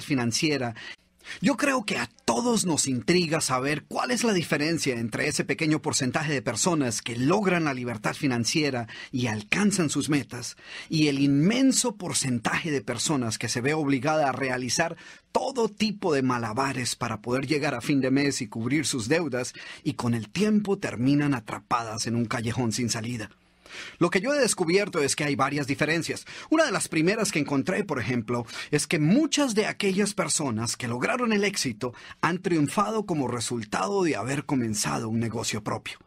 financiera. Yo creo que a todos nos intriga saber cuál es la diferencia entre ese pequeño porcentaje de personas que logran la libertad financiera y alcanzan sus metas y el inmenso porcentaje de personas que se ve obligada a realizar todo tipo de malabares para poder llegar a fin de mes y cubrir sus deudas y con el tiempo terminan atrapadas en un callejón sin salida. Lo que yo he descubierto es que hay varias diferencias. Una de las primeras que encontré, por ejemplo, es que muchas de aquellas personas que lograron el éxito han triunfado como resultado de haber comenzado un negocio propio,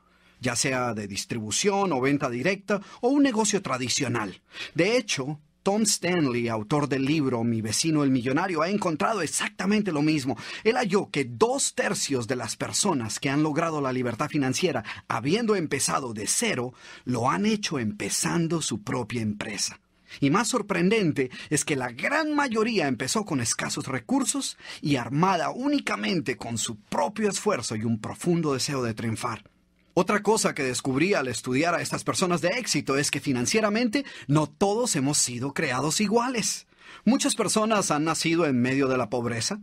ya sea de distribución o venta directa o un negocio tradicional. De hecho, Tom Stanley, autor del libro Mi vecino el millonario, ha encontrado exactamente lo mismo. Él halló que 2/3 de las personas que han logrado la libertad financiera, habiendo empezado de cero, lo han hecho empezando su propia empresa. Y más sorprendente es que la gran mayoría empezó con escasos recursos y armada únicamente con su propio esfuerzo y un profundo deseo de triunfar. Otra cosa que descubrí al estudiar a estas personas de éxito es que financieramente no todos hemos sido creados iguales. Muchas personas han nacido en medio de la pobreza.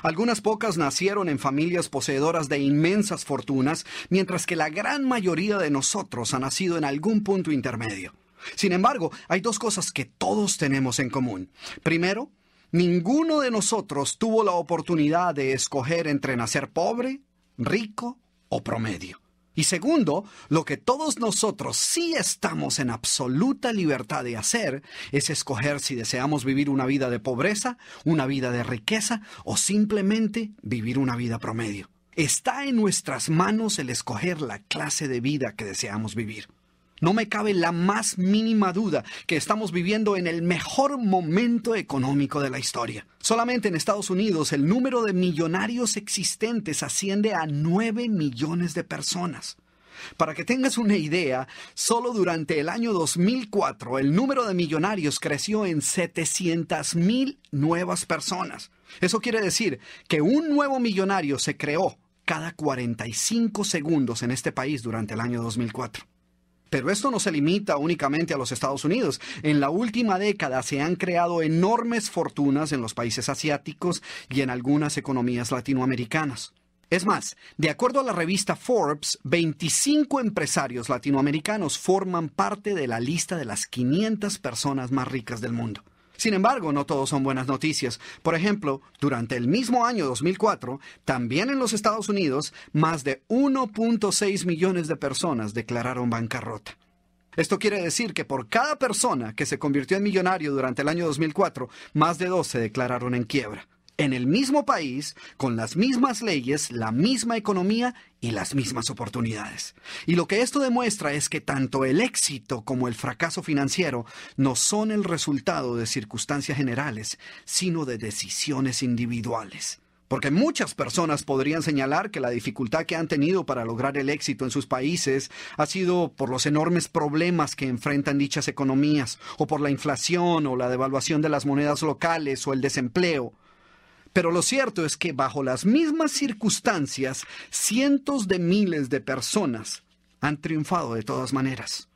Algunas pocas nacieron en familias poseedoras de inmensas fortunas, mientras que la gran mayoría de nosotros ha nacido en algún punto intermedio. Sin embargo, hay dos cosas que todos tenemos en común. Primero, ninguno de nosotros tuvo la oportunidad de escoger entre nacer pobre, rico o promedio. Y segundo, lo que todos nosotros sí estamos en absoluta libertad de hacer es escoger si deseamos vivir una vida de pobreza, una vida de riqueza o simplemente vivir una vida promedio. Está en nuestras manos el escoger la clase de vida que deseamos vivir. No me cabe la más mínima duda que estamos viviendo en el mejor momento económico de la historia. Solamente en Estados Unidos el número de millonarios existentes asciende a 9 millones de personas. Para que tengas una idea, solo durante el año 2004 el número de millonarios creció en 700,000 nuevas personas. Eso quiere decir que un nuevo millonario se creó cada 45 segundos en este país durante el año 2004. Pero esto no se limita únicamente a los Estados Unidos. En la última década se han creado enormes fortunas en los países asiáticos y en algunas economías latinoamericanas. Es más, de acuerdo a la revista Forbes, 25 empresarios latinoamericanos forman parte de la lista de las 500 personas más ricas del mundo. Sin embargo, no todos son buenas noticias. Por ejemplo, durante el mismo año 2004, también en los Estados Unidos, más de 1.6 millones de personas declararon bancarrota. Esto quiere decir que por cada persona que se convirtió en millonario durante el año 2004, más de 2 se declararon en quiebra. En el mismo país, con las mismas leyes, la misma economía y las mismas oportunidades. Y lo que esto demuestra es que tanto el éxito como el fracaso financiero no son el resultado de circunstancias generales, sino de decisiones individuales. Porque muchas personas podrían señalar que la dificultad que han tenido para lograr el éxito en sus países ha sido por los enormes problemas que enfrentan dichas economías, o por la inflación o la devaluación de las monedas locales o el desempleo. Pero lo cierto es que bajo las mismas circunstancias, cientos de miles de personas han triunfado de todas maneras.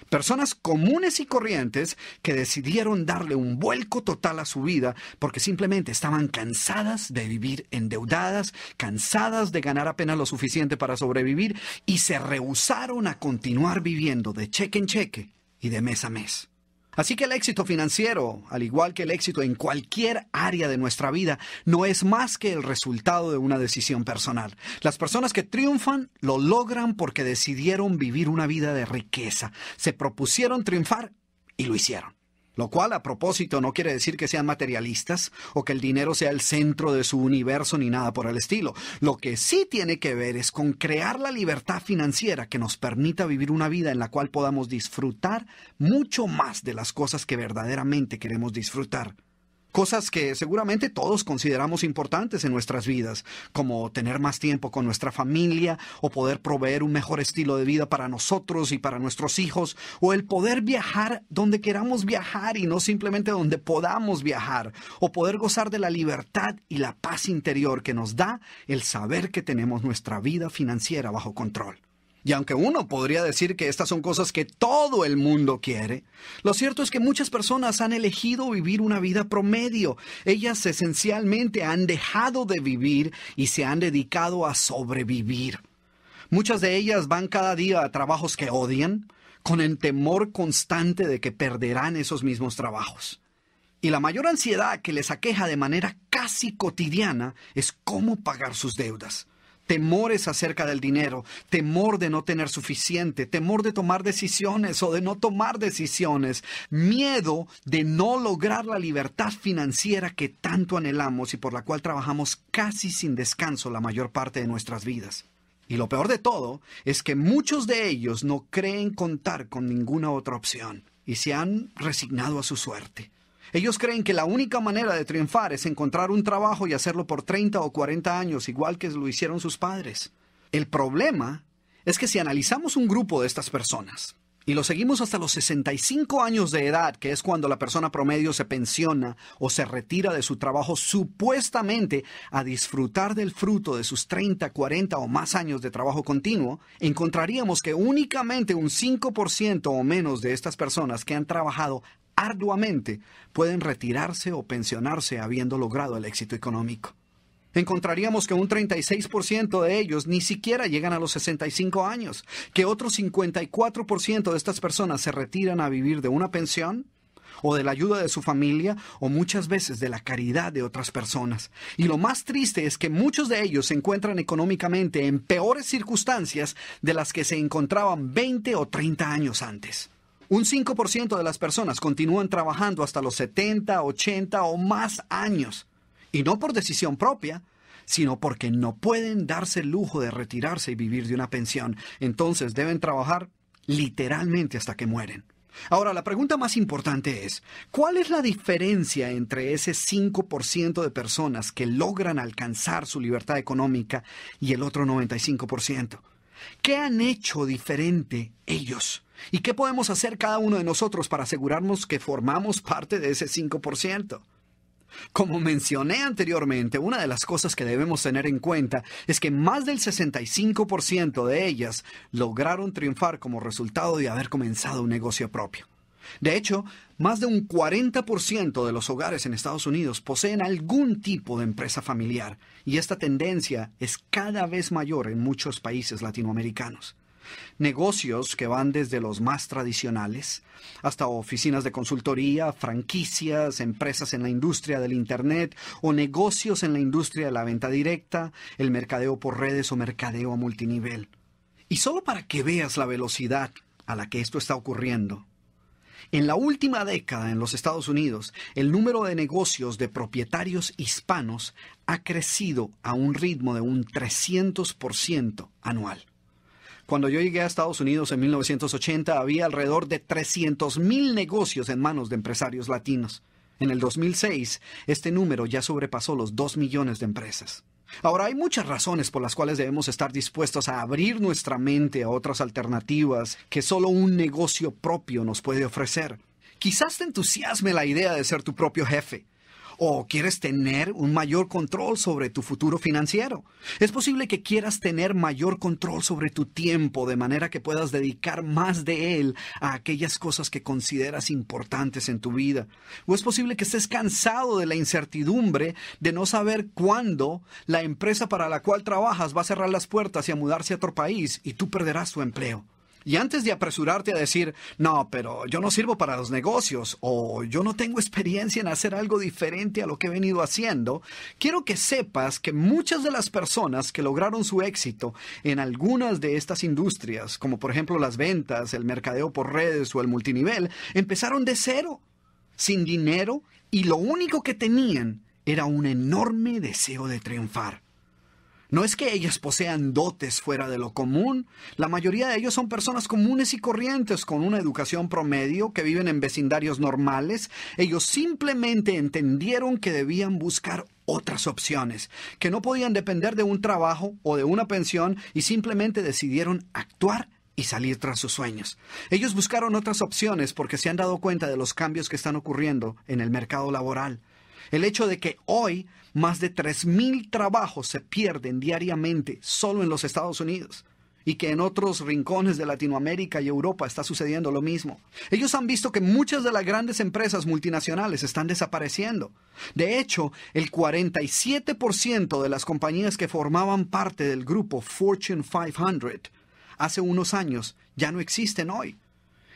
Personas comunes y corrientes que decidieron darle un vuelco total a su vida porque simplemente estaban cansadas de vivir endeudadas, cansadas de ganar apenas lo suficiente para sobrevivir y se rehusaron a continuar viviendo de cheque en cheque y de mes a mes. Así que el éxito financiero, al igual que el éxito en cualquier área de nuestra vida, no es más que el resultado de una decisión personal. Las personas que triunfan lo logran porque decidieron vivir una vida de riqueza, se propusieron triunfar y lo hicieron. Lo cual, a propósito, no quiere decir que sean materialistas o que el dinero sea el centro de su universo ni nada por el estilo. Lo que sí tiene que ver es con crear la libertad financiera que nos permita vivir una vida en la cual podamos disfrutar mucho más de las cosas que verdaderamente queremos disfrutar. Cosas que seguramente todos consideramos importantes en nuestras vidas, como tener más tiempo con nuestra familia, o poder proveer un mejor estilo de vida para nosotros y para nuestros hijos, o el poder viajar donde queramos viajar y no simplemente donde podamos viajar, o poder gozar de la libertad y la paz interior que nos da el saber que tenemos nuestra vida financiera bajo control. Y aunque uno podría decir que estas son cosas que todo el mundo quiere, lo cierto es que muchas personas han elegido vivir una vida promedio. Ellas esencialmente han dejado de vivir y se han dedicado a sobrevivir. Muchas de ellas van cada día a trabajos que odian, con el temor constante de que perderán esos mismos trabajos. Y la mayor ansiedad que les aqueja de manera casi cotidiana es cómo pagar sus deudas. Temores acerca del dinero, temor de no tener suficiente, temor de tomar decisiones o de no tomar decisiones, miedo de no lograr la libertad financiera que tanto anhelamos y por la cual trabajamos casi sin descanso la mayor parte de nuestras vidas. Y lo peor de todo es que muchos de ellos no creen contar con ninguna otra opción y se han resignado a su suerte. Ellos creen que la única manera de triunfar es encontrar un trabajo y hacerlo por 30 o 40 años, igual que lo hicieron sus padres. El problema es que si analizamos un grupo de estas personas y lo seguimos hasta los 65 años de edad, que es cuando la persona promedio se pensiona o se retira de su trabajo supuestamente a disfrutar del fruto de sus 30, 40 o más años de trabajo continuo, encontraríamos que únicamente un 5% o menos de estas personas que han trabajado arduamente pueden retirarse o pensionarse habiendo logrado el éxito económico. Encontraríamos que un 36% de ellos ni siquiera llegan a los 65 años, que otro 54% de estas personas se retiran a vivir de una pensión o de la ayuda de su familia o muchas veces de la caridad de otras personas. Y lo más triste es que muchos de ellos se encuentran económicamente en peores circunstancias de las que se encontraban 20 o 30 años antes. Un 5% de las personas continúan trabajando hasta los 70, 80 o más años. Y no por decisión propia, sino porque no pueden darse el lujo de retirarse y vivir de una pensión. Entonces deben trabajar literalmente hasta que mueren. Ahora, la pregunta más importante es, ¿cuál es la diferencia entre ese 5% de personas que logran alcanzar su libertad económica y el otro 95%? ¿Qué han hecho diferente ellos? ¿Y qué podemos hacer cada uno de nosotros para asegurarnos que formamos parte de ese 5%? Como mencioné anteriormente, una de las cosas que debemos tener en cuenta es que más del 65% de ellas lograron triunfar como resultado de haber comenzado un negocio propio. De hecho, más de un 40% de los hogares en Estados Unidos poseen algún tipo de empresa familiar, y esta tendencia es cada vez mayor en muchos países latinoamericanos. Negocios que van desde los más tradicionales hasta oficinas de consultoría, franquicias, empresas en la industria del Internet o negocios en la industria de la venta directa, el mercadeo por redes o mercadeo a multinivel. Y solo para que veas la velocidad a la que esto está ocurriendo, en la última década en los Estados Unidos, el número de negocios de propietarios hispanos ha crecido a un ritmo de un 300% anual. Cuando yo llegué a Estados Unidos en 1980, había alrededor de 300,000 negocios en manos de empresarios latinos. En el 2006, este número ya sobrepasó los 2 millones de empresas. Ahora, hay muchas razones por las cuales debemos estar dispuestos a abrir nuestra mente a otras alternativas que solo un negocio propio nos puede ofrecer. Quizás te entusiasme la idea de ser tu propio jefe. ¿O quieres tener un mayor control sobre tu futuro financiero? Es posible que quieras tener mayor control sobre tu tiempo, de manera que puedas dedicar más de él a aquellas cosas que consideras importantes en tu vida. O es posible que estés cansado de la incertidumbre de no saber cuándo la empresa para la cual trabajas va a cerrar las puertas y a mudarse a otro país y tú perderás tu empleo. Y antes de apresurarte a decir, no, pero yo no sirvo para los negocios o yo no tengo experiencia en hacer algo diferente a lo que he venido haciendo, quiero que sepas que muchas de las personas que lograron su éxito en algunas de estas industrias, como por ejemplo las ventas, el mercadeo por redes o el multinivel, empezaron de cero, sin dinero, y lo único que tenían era un enorme deseo de triunfar. No es que ellas posean dotes fuera de lo común. La mayoría de ellos son personas comunes y corrientes con una educación promedio que viven en vecindarios normales. Ellos simplemente entendieron que debían buscar otras opciones, que no podían depender de un trabajo o de una pensión y simplemente decidieron actuar y salir tras sus sueños. Ellos buscaron otras opciones porque se han dado cuenta de los cambios que están ocurriendo en el mercado laboral. El hecho de que hoy más de 3,000 trabajos se pierden diariamente solo en los Estados Unidos. y que en otros rincones de Latinoamérica y Europa está sucediendo lo mismo. Ellos han visto que muchas de las grandes empresas multinacionales están desapareciendo. De hecho, el 47% de las compañías que formaban parte del grupo Fortune 500 hace unos años ya no existen hoy.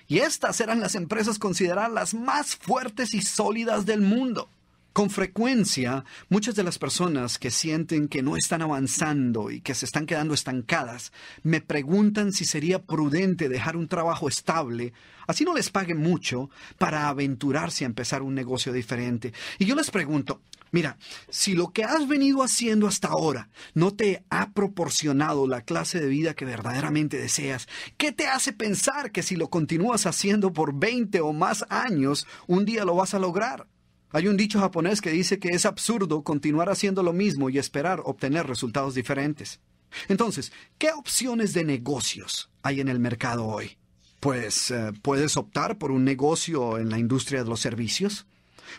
Y estas eran las empresas consideradas las más fuertes y sólidas del mundo. Con frecuencia, muchas de las personas que sienten que no están avanzando y que se están quedando estancadas, me preguntan si sería prudente dejar un trabajo estable, así no les paguen mucho, para aventurarse a empezar un negocio diferente. Y yo les pregunto, mira, si lo que has venido haciendo hasta ahora no te ha proporcionado la clase de vida que verdaderamente deseas, ¿qué te hace pensar que si lo continúas haciendo por 20 o más años, un día lo vas a lograr? Hay un dicho japonés que dice que es absurdo continuar haciendo lo mismo y esperar obtener resultados diferentes. Entonces, ¿qué opciones de negocios hay en el mercado hoy? Pues puedes optar por un negocio en la industria de los servicios.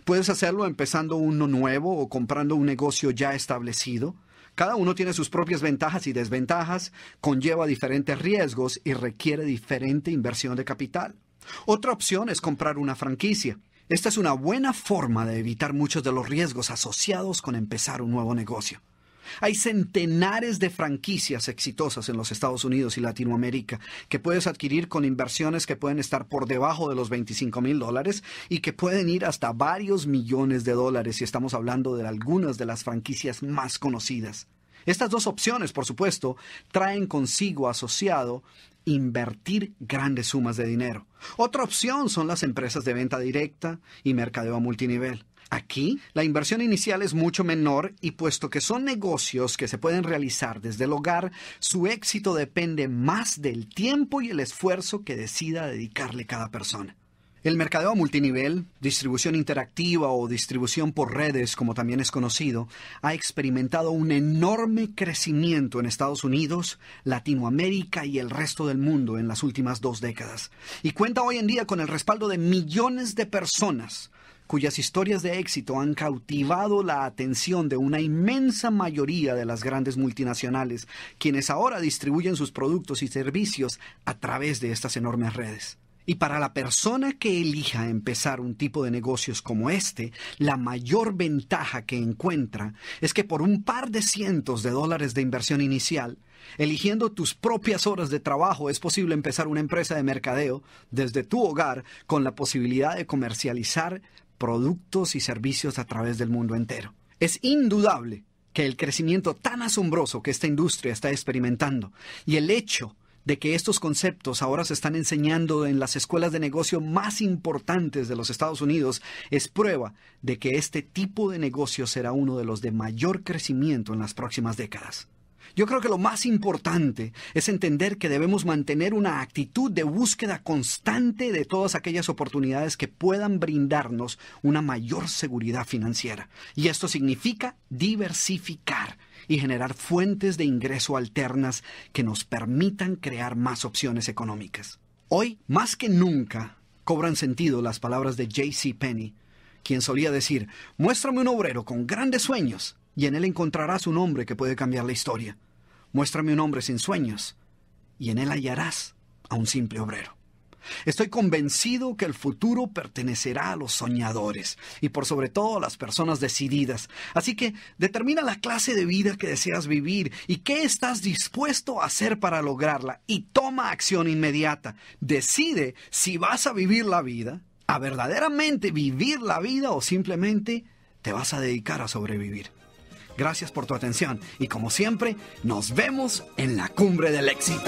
Puedes hacerlo empezando uno nuevo o comprando un negocio ya establecido. Cada uno tiene sus propias ventajas y desventajas, conlleva diferentes riesgos y requiere diferente inversión de capital. Otra opción es comprar una franquicia. Esta es una buena forma de evitar muchos de los riesgos asociados con empezar un nuevo negocio. Hay centenares de franquicias exitosas en los Estados Unidos y Latinoamérica que puedes adquirir con inversiones que pueden estar por debajo de los $25,000 y que pueden ir hasta varios millones de dólares si estamos hablando de algunas de las franquicias más conocidas. Estas dos opciones, por supuesto, traen consigo asociado invertir grandes sumas de dinero. Otra opción son las empresas de venta directa y mercadeo a multinivel. Aquí, la inversión inicial es mucho menor y puesto que son negocios que se pueden realizar desde el hogar, su éxito depende más del tiempo y el esfuerzo que decida dedicarle cada persona. El mercadeo a multinivel, distribución interactiva o distribución por redes, como también es conocido, ha experimentado un enorme crecimiento en Estados Unidos, Latinoamérica y el resto del mundo en las últimas 2 décadas. Y cuenta hoy en día con el respaldo de millones de personas cuyas historias de éxito han cautivado la atención de una inmensa mayoría de las grandes multinacionales, quienes ahora distribuyen sus productos y servicios a través de estas enormes redes. Y para la persona que elija empezar un tipo de negocios como este, la mayor ventaja que encuentra es que por un par de cientos de dólares de inversión inicial, eligiendo tus propias horas de trabajo, es posible empezar una empresa de mercadeo desde tu hogar con la posibilidad de comercializar productos y servicios a través del mundo entero. Es indudable que el crecimiento tan asombroso que esta industria está experimentando y el hecho de que estos conceptos ahora se están enseñando en las escuelas de negocio más importantes de los Estados Unidos es prueba de que este tipo de negocio será uno de los de mayor crecimiento en las próximas décadas. Yo creo que lo más importante es entender que debemos mantener una actitud de búsqueda constante de todas aquellas oportunidades que puedan brindarnos una mayor seguridad financiera. Y esto significa diversificar y generar fuentes de ingreso alternas que nos permitan crear más opciones económicas. Hoy, más que nunca, cobran sentido las palabras de J.C. Penney, quien solía decir: muéstrame un obrero con grandes sueños y en él encontrarás un hombre que puede cambiar la historia. Muéstrame un hombre sin sueños y en él hallarás a un simple obrero. Estoy convencido que el futuro pertenecerá a los soñadores y por sobre todo a las personas decididas. Así que determina la clase de vida que deseas vivir y qué estás dispuesto a hacer para lograrla y toma acción inmediata. Decide si vas a vivir la vida, a verdaderamente vivir la vida o simplemente te vas a dedicar a sobrevivir. Gracias por tu atención y como siempre, nos vemos en la cumbre del éxito.